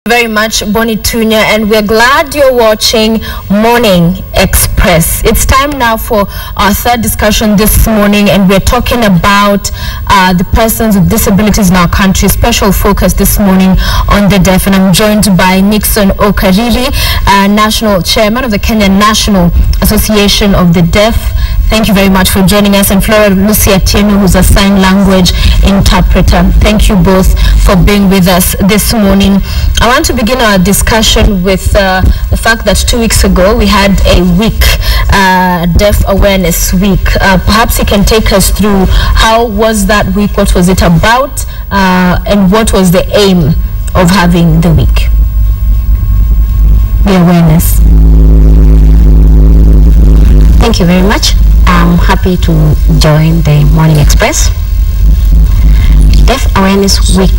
Very much, Bonnie Tunya, and we're glad you're watching Morning Express. It's time now for our third discussion this morning, and we're talking about the persons with disabilities in our country. Special focus this morning on the deaf, and I'm joined by Nixon Okariri, National Chairman of the Kenyan National Association of the Deaf. Thank you very much for joining us, and Flora Lucy Atieno, who's a sign language interpreter. Thank you both for being with us this morning. I want to begin our discussion with the fact that 2 weeks ago we had a week, Deaf Awareness Week. Perhaps you can take us through how was that week, what was it about, and what was the aim of having the week, the awareness. Thank you very much. I'm happy to join the Morning Express. Deaf Awareness Week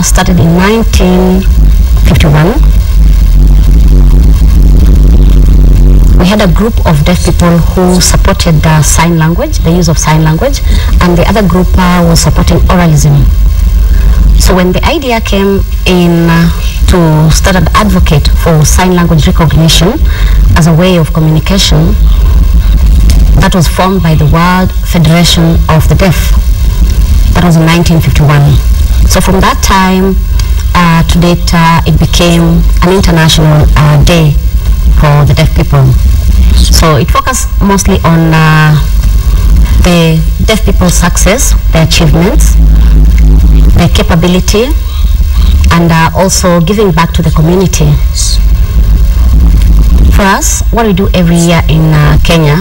started in 1951. We had a group of deaf people who supported sign language, the use of sign language, and the other group was supporting oralism. So when the idea came in to start an advocate for sign language recognition as a way of communication, that was formed by the World Federation of the Deaf. That was in 1951. So from that time to date, it became an international day for the deaf people. So it focused mostly on the deaf people's success, their achievements, their capability, and also giving back to the community. For us, what we do every year in Kenya,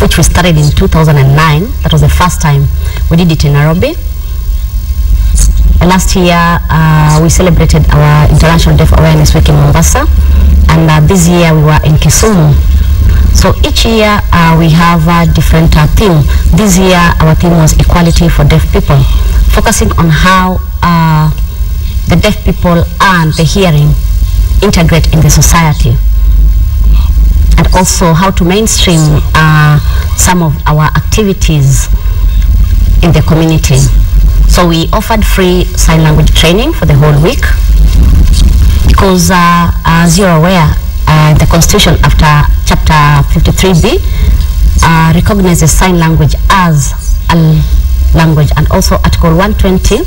which we started in 2009, that was the first time we did it in Nairobi. Last year, we celebrated our International Deaf Awareness Week in Mombasa, and this year we were in Kisumu. So each year we have a different theme. This year our theme was equality for deaf people, focusing on how the deaf people and the hearing integrate in the society, and also how to mainstream some of our activities in the community. So we offered free sign language training for the whole week because as you're aware, the Constitution after Chapter 53B recognizes sign language as a language, and also Article 120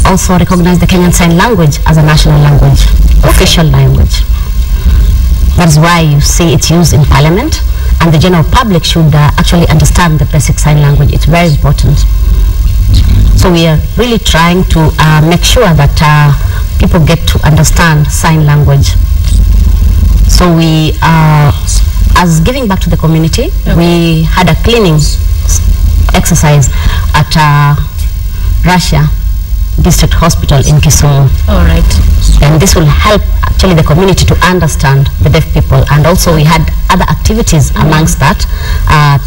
also recognizes the Kenyan Sign Language as a national language, official language. That's why you see it's used in Parliament, and the general public should actually understand the basic sign language. It's very important. So we are really trying to make sure that people get to understand sign language. So we, as giving back to the community, we had a cleaning exercise at Russia District Hospital in Kisumu. All right. And this will help actually the community to understand the deaf people. And also we had other activities amongst that,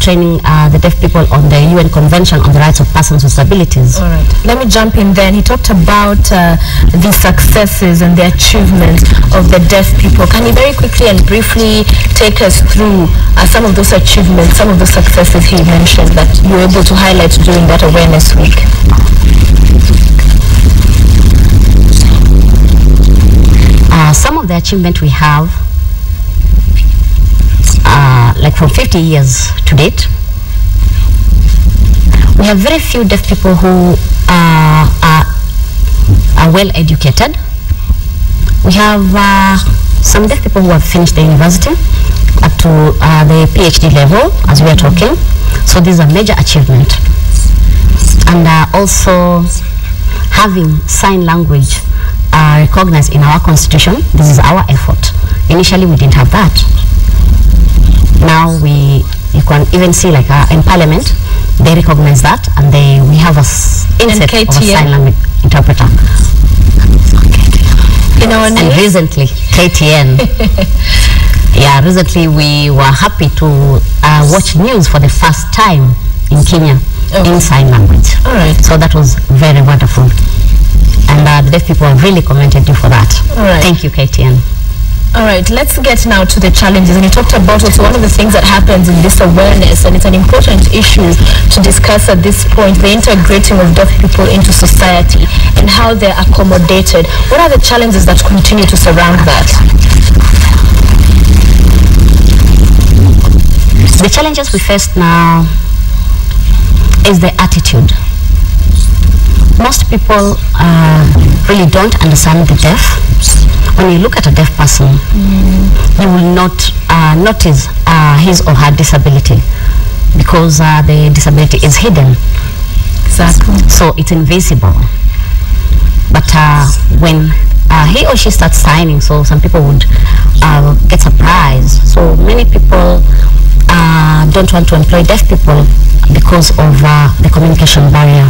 training the deaf people on the UN Convention on the Rights of Persons with Disabilities. All right. Let me jump in then. He talked about the successes and the achievements of the deaf people. Can you very quickly and briefly take us through some of those achievements, some of the successes he mentioned that you were able to highlight during that Awareness Week? Some of the achievement we have, like from 50 years to date, we have very few deaf people who are well educated. We have some deaf people who have finished the university up to the PhD level, as we are talking. So this is a major achievement. And also having sign language recognized in our constitution. This is our effort. Initially we didn't have that. Now you can even see like in Parliament they recognize that, and we have a inset of a sign language interpreter. In our and recently KTN. Yeah, recently we were happy to watch news for the first time in Kenya in sign language. All right. So that was very wonderful. And the deaf people really commended you for that. All right. Thank you, KTN. All right, let's get now to the challenges. And you talked about also one of the things that happens in this awareness, and it's an important issue to discuss at this point, the integrating of deaf people into society and how they're accommodated. What are the challenges that continue to surround that? The challenges we face now is the attitude. Most people really don't understand the deaf. When you look at a deaf person, you will not notice his or her disability because the disability is hidden. Exactly. So it's invisible. But when he or she starts signing, so some people would get surprised. So many people don't want to employ deaf people because of the communication barrier,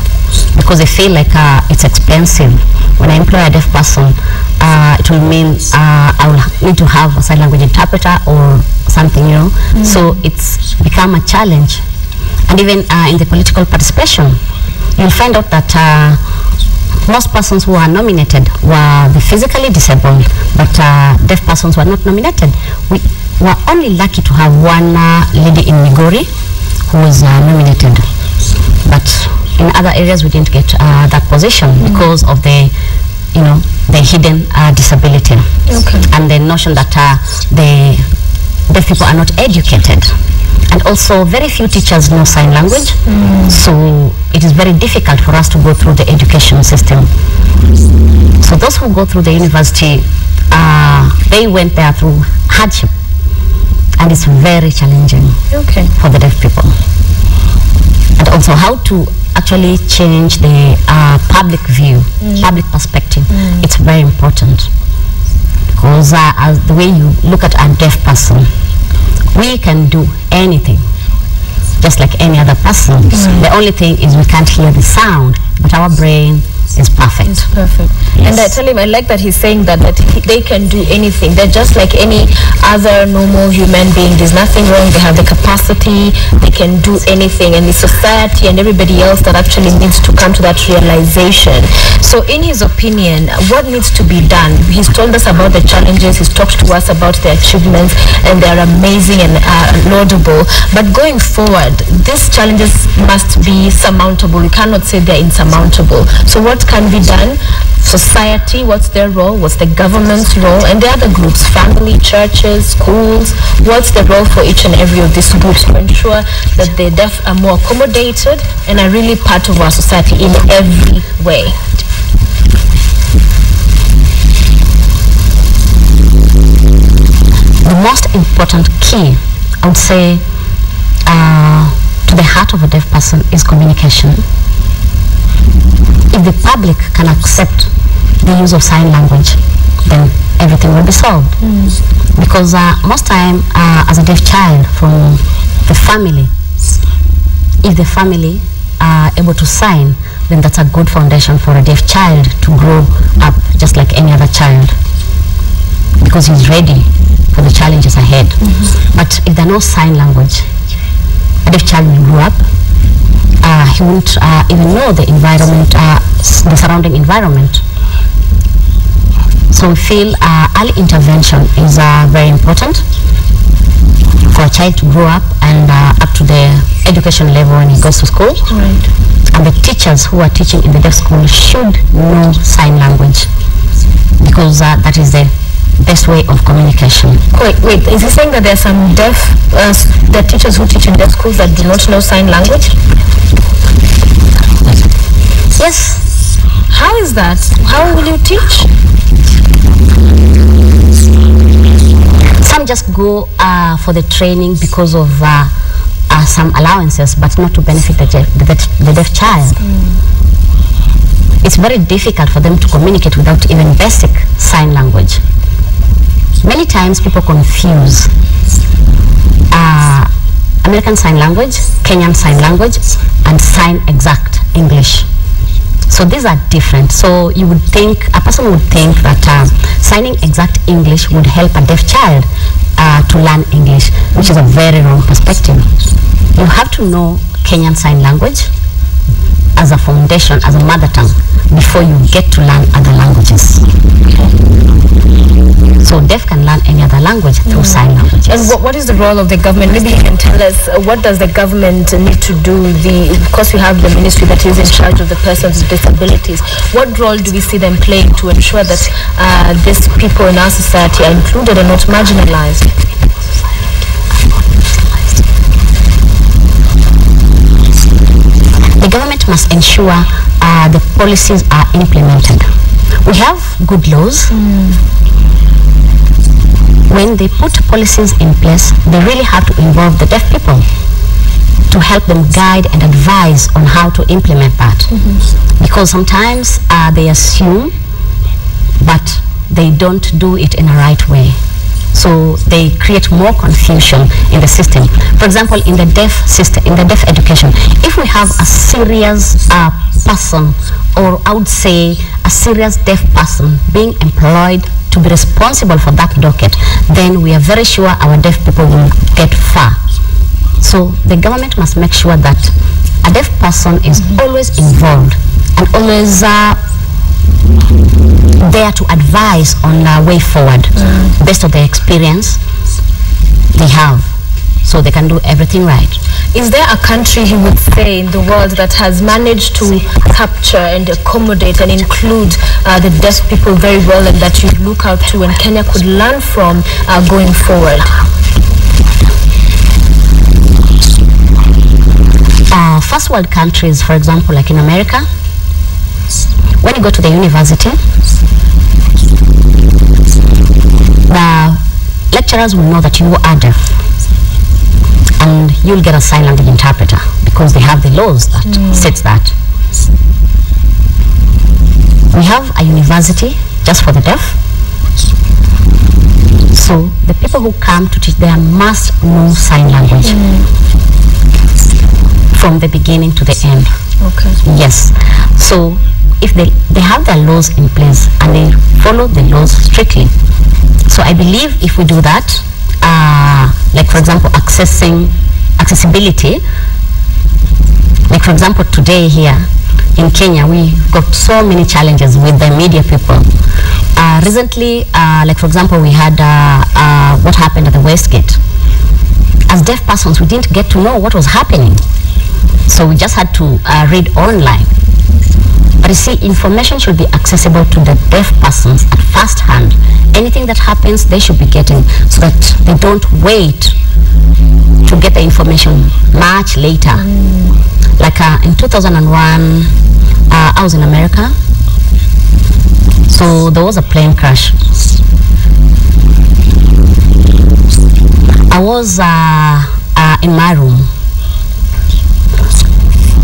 because they feel like it's expensive. When I employ a deaf person, it will mean I will need to have a sign language interpreter or something, you know. So it's become a challenge. And even in the political participation, you'll find out that most persons who are nominated were the physically disabled, but deaf persons were not nominated. We were only lucky to have one lady in Migori who was nominated, but in other areas we didn't get that position because of the, you know, the hidden disability and the notion that the deaf people are not educated, and also very few teachers know sign language, so it is very difficult for us to go through the education system. So those who go through the university, they went there through hardship, and it's very challenging for the deaf people. And also how to actually change the public view, public perspective. It's very important because as the way you look at a deaf person, we can do anything just like any other person. The only thing is we can't hear the sound, but our brain is perfect. It's perfect. Yes. And I tell him, I like that he's saying that they can do anything. They're just like any other normal human being. There's nothing wrong. They have the capacity. They can do anything. And the society and everybody else that actually needs to come to that realization. So in his opinion, what needs to be done? He's told us about the challenges. He's talked to us about the achievements, and they're amazing and laudable. But going forward, these challenges must be surmountable. We cannot say they're insurmountable. So what can be done? Society, what's their role? What's the government's role? And the other groups, family, churches, schools, what's the role for each and every of these groups to ensure that the deaf are more accommodated and are really part of our society in every way? The most important key, I would say, to the heart of a deaf person is communication. If the public can accept the use of sign language, then everything will be solved. Because most time, as a deaf child from the family, if the family are able to sign, then that's a good foundation for a deaf child to grow up just like any other child, because he's ready for the challenges ahead. But if there are no sign language, a deaf child will grow up. He won't even know the environment, the surrounding environment. So we feel early intervention is very important for a child to grow up and up to the education level when he goes to school. And the teachers who are teaching in the deaf school should know sign language, because that is the best way of communication. Wait, is he saying that there are some deaf the teachers who teach in deaf schools that do not know sign language? Yes. How is that? How will you teach? Some just go for the training because of some allowances, but not to benefit the deaf child. It's very difficult for them to communicate without even basic sign language. Many times people confuse American Sign Language, Kenyan Sign Language, and Sign Exact English. So these are different. So you would think, a person would think that signing exact English would help a deaf child to learn English, which is a very wrong perspective. You have to know Kenyan Sign Language as a foundation, as a mother tongue, before you get to learn other languages. So deaf can learn any language through sign language. And what is the role of the government? Maybe you can tell us, what does the government need to do? Because we have the ministry that is in charge of the persons with disabilities. What role do we see them playing to ensure that these people in our society are included and not marginalized? The government must ensure the policies are implemented. We have good laws. When they put policies in place, they really have to involve the deaf people to help them guide and advise on how to implement that. Because sometimes they assume, but they don't do it in a right way. So they create more confusion in the system. For example, in the deaf system, in the deaf education, if we have a serious person, or I would say a serious deaf person being employed to be responsible for that docket, then we are very sure our deaf people will get far. So the government must make sure that a deaf person is always involved and always there to advise on a way forward based on the experience they have, so they can do everything right. Is there a country, he would say, in the world that has managed to capture and accommodate and include the deaf people very well, and that you look out to and Kenya could learn from going forward? First world countries, for example, like in America, when you go to the university, the lecturers will know that you are deaf, and you'll get a sign language interpreter because they have the laws that sets that. We have a university just for the deaf, so the people who come to teach there must know sign language from the beginning to the end. Okay. Yes. So if they have their laws in place and they follow the laws strictly, so I believe if we do that, like for example accessibility, like for example today here in Kenya we got so many challenges with the media people. Recently, like for example, we had what happened at the Westgate. As deaf persons, we didn't get to know what was happening, so we just had to read online. But you see, information should be accessible to the deaf persons at first hand. Anything that happens, they should be getting, so that they don't wait to get the information much later. Like in 2001, I was in America, so there was a plane crash. I was in my room,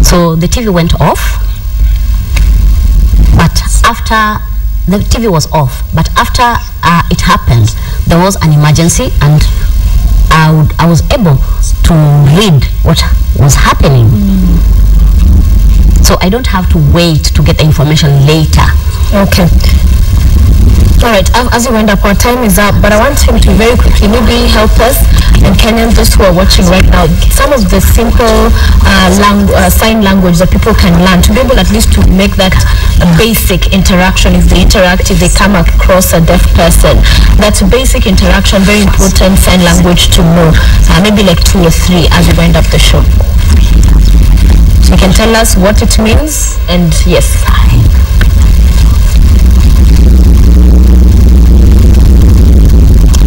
so the TV went off. But after the TV was off, but after it happened, there was an emergency, and I was able to read what was happening. So I don't have to wait to get the information later. Okay. All right, as we wind up, our time is up, but I want him to very quickly maybe help us, and Kenyans, those who are watching right now, some of the simple sign language that people can learn to be able at least to make that basic interaction. If they interact, if they come across a deaf person, that's basic interaction, very important sign language to know. Maybe like 2 or 3 as we wind up the show. So you can tell us what it means, and yes.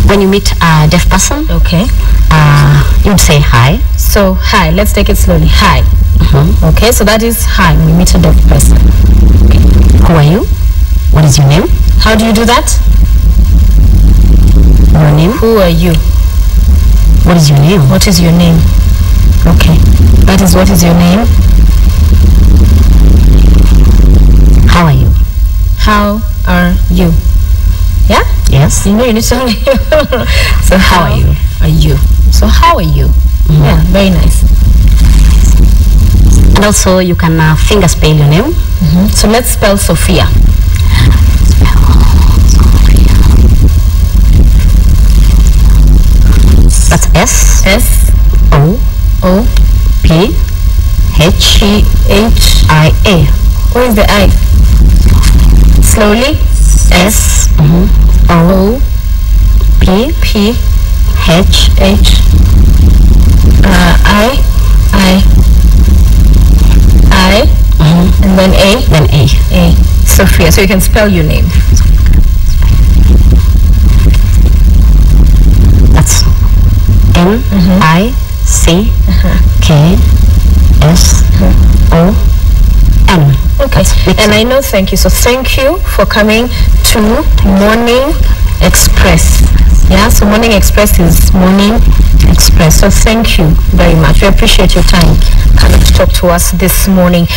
When you meet a deaf person, okay, you'd say hi. So hi, let's take it slowly. Hi. Okay, so that is hi when you meet a deaf person. Okay. Who are you? What is your name? How do you do that? Your name? Who are you? What is your name? What is your name? Okay, that is what is your name. How are you? How are you? Yeah? Yes. You know you need to only so how are you? Are you? So how are you? Yeah, very nice. And also you can finger spell your name. So let's spell Sophia. That's S. S. O. O. P. H. P. H. I. A. Where is the I? Slowly. S. O. P. P. P H H I and then A. A. Sophia. So you can spell your name. That's M-I-C-K-S-O-N. Okay. And I know, thank you. So thank you for coming to Morning Express. Yeah, so Morning Express is Morning Express. So thank you very much. We appreciate your time coming to talk to us this morning.